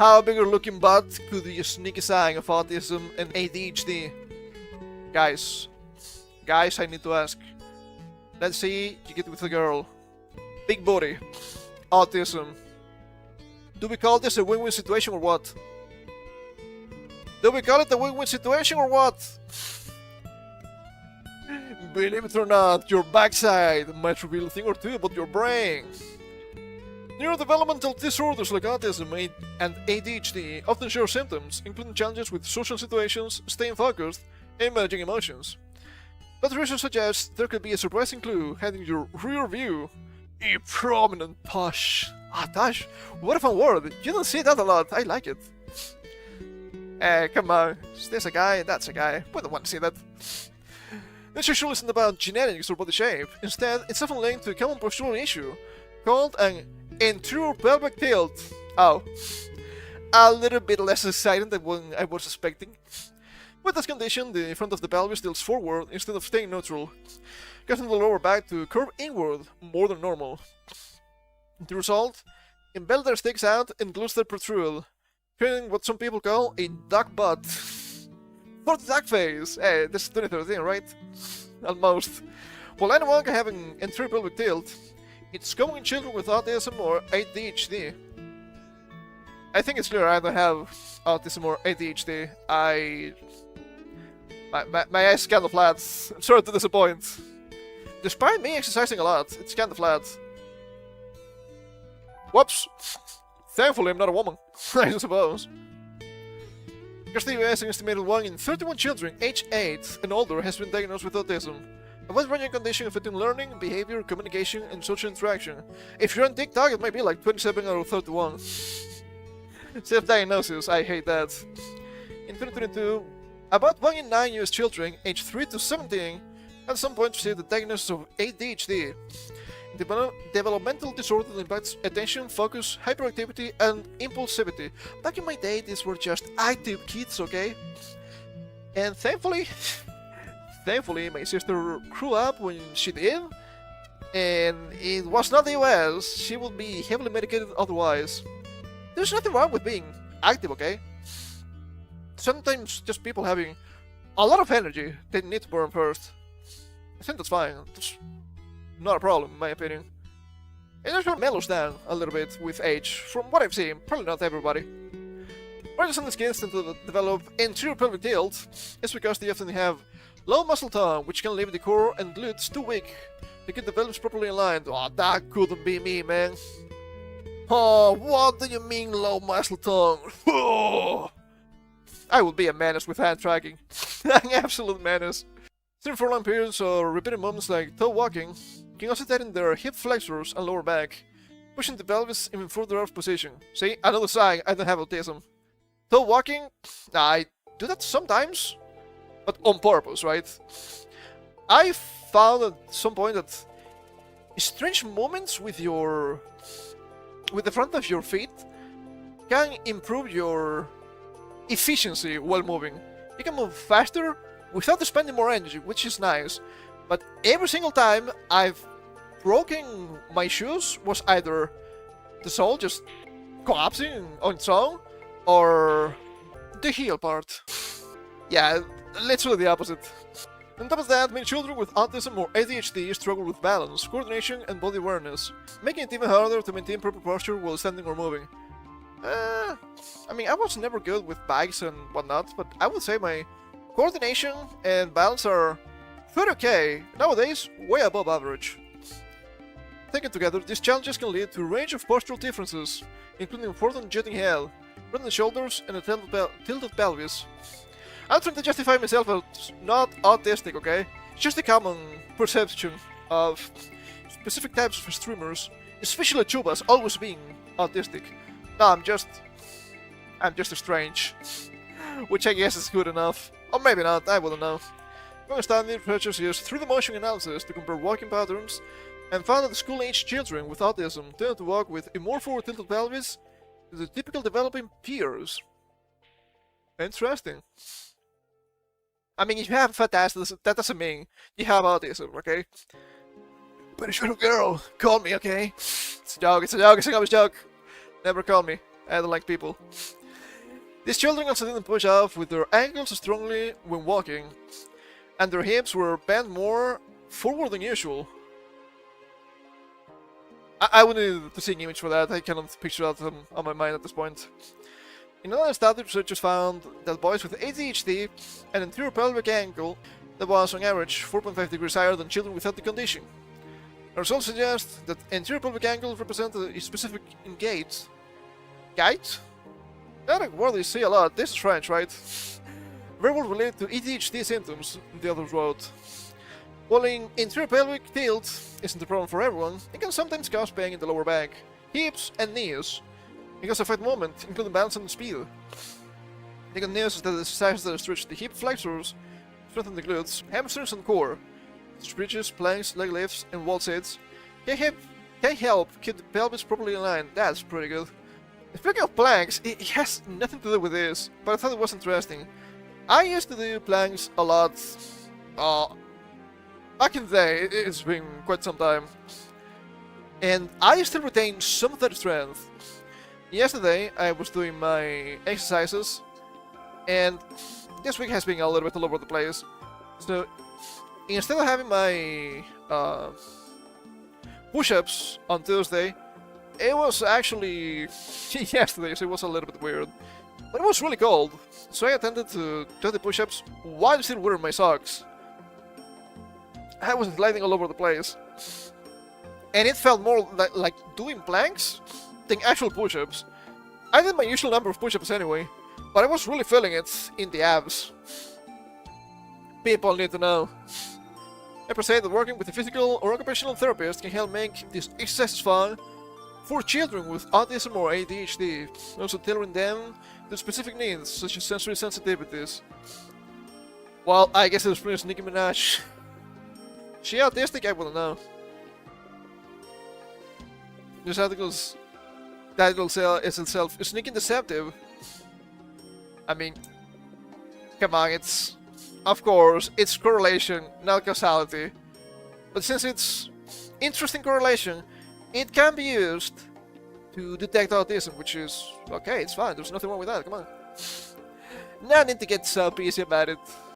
How bigger looking butt could be a sneaky sign of autism and ADHD? Guys, I need to ask. Let's say you get with a girl. Big body. Autism. Do we call this a win-win situation or what? Do we call it a win-win situation or what? Believe it or not, your backside might reveal a thing or two about your brain. Neurodevelopmental disorders like autism and ADHD often share symptoms, including challenges with social situations, staying focused, and managing emotions. But research suggests there could be a surprising clue hiding in your rear view. A prominent tush. Ah, tush? What a fun word. You don't see that a lot. I like it. Come on. Is this a guy? That's a guy. We don't want to see that. This usually isn't about genetics or body shape. Instead, it's often linked to a common postural issue called an anterior pelvic tilt. Oh. A little bit less exciting than what I was expecting. With this condition, the front of the pelvis tilts forward instead of staying neutral, causing the lower back to curve inward more than normal. The result? Embelder sticks out and gluster protrude, creating what some people call a duck butt. For the duck face! Hey, this is 2013, right? Almost. While anyone can have an anterior pelvic tilt, it's common in children with autism or ADHD. I think it's clear I don't have autism or ADHD. My eyes kind of flat. Sorry to disappoint. Despite me exercising a lot, it's kind of flat. Whoops. Thankfully I'm not a woman, I suppose. Across the US, an estimated 1 in 31 children aged 8 and older has been diagnosed with autism. A wide-ranging condition affecting learning, behavior, communication, and social interaction. If you're on TikTok, it might be like 27 out of 31. Self-diagnosis, I hate that. In 2022, about 1 in 9 US children aged 3 to 17 at some point received the diagnosis of ADHD. Developmental disorder that impacts attention, focus, hyperactivity, and impulsivity. Back in my day, these were just active kids, okay? And thankfully, my sister grew up when she did, and it was not the US. She would be heavily medicated otherwise. There's nothing wrong with being active, okay? Sometimes just people having a lot of energy they need to burn first. I think that's fine. That's not a problem, in my opinion. It actually mellows down a little bit with age, from what I've seen. Probably not everybody. Why some of these kids tend to develop anterior pelvic tilt is because they often have low muscle tone, which can leave the core and glutes too weak to get the pelvis properly aligned. Oh, that couldn't be me, man. Oh, what do you mean low muscle tone? Oh, I would be a menace with hand tracking. An absolute menace. Sitting for long periods or repeated movements like toe walking can also tighten their hip flexors and lower back, pushing the pelvis even further out of position. See, another sign I don't have autism. Toe walking? I do that sometimes, but on purpose, right? I found at some point that strange movements with the front of your feet can improve your efficiency while moving. You can move faster without spending more energy, which is nice. But every single time I've broken my shoes was either the sole just collapsing on its own or the heel part. Yeah, literally the opposite. On top of that, many children with autism or ADHD struggle with balance, coordination, and body awareness, making it even harder to maintain proper posture while standing or moving. I mean, I was never good with bikes and whatnot, but I would say my coordination and balance are pretty okay. Nowadays, way above average. Taken together, these challenges can lead to a range of postural differences, including important jutting head, rounded shoulders, and a tilted pelvis. I'm trying to justify myself as not autistic, okay? It's just a common perception of specific types of streamers, especially tubas, always being autistic. No, I'm just strange. Which I guess is good enough. Or maybe not, I wouldn't know. Among standard researchers used 3D motion analysis to compare walking patterns and found that school-aged children with autism tended to walk with a more forward-tilted pelvis than the typical developing peers. Interesting. I mean, if you have a fat ass, that doesn't mean you have autism, okay? But if you're a girl, call me, okay? It's a joke, it's a joke, it's a garbage joke. Never call me. I don't like people. These children also didn't push off with their ankles strongly when walking, and their hips were bent more forward than usual. I would need to see an image for that. I cannot picture that on my mind at this point. In another study, researchers found that boys with ADHD and anterior pelvic angle that was on average 4.5 degrees higher than children without the condition. The results suggest that anterior pelvic angle represents a specific gait. Gait? That a word you see a lot. This is French, right? Very well related to ADHD symptoms, the authors wrote. While anterior pelvic tilt isn't a problem for everyone, it can sometimes cause pain in the lower back, hips, and knees. It can affect movement, including balance and speed. The good news is that the exercises that stretch the hip flexors, strengthen the glutes, hamstrings, and core, such bridges, planks, leg lifts, and wall sits, can help keep the pelvis properly aligned. That's pretty good. Speaking of planks, it has nothing to do with this, but I thought it was interesting. I used to do planks a lot back in the day. It's been quite some time, and I still retain some of that strength. Yesterday I was doing my exercises, and this week has been a little bit all over the place. So instead of having my push-ups on Tuesday, it was actually yesterday, so it was a little bit weird. But it was really cold, so I attempted to do the push-ups while still wearing my socks. I was gliding all over the place, and it felt more like doing planks than actual push-ups. I did my usual number of push-ups anyway, but I was really feeling it in the abs. People need to know. I say that working with a physical or occupational therapist can help make these exercises fun for children with autism or ADHD, also tailoring them to specific needs, such as sensory sensitivities. Well, I guess it was pretty Nicki Minaj. She autistic? I wouldn't know. This article's title is itself sneaking deceptive. I mean, come on, it's... Of course, it's correlation, not causality. But since it's interesting correlation, it can be used to detect autism, which is okay, it's fine, there's nothing wrong with that, come on. No need to get so busy about it.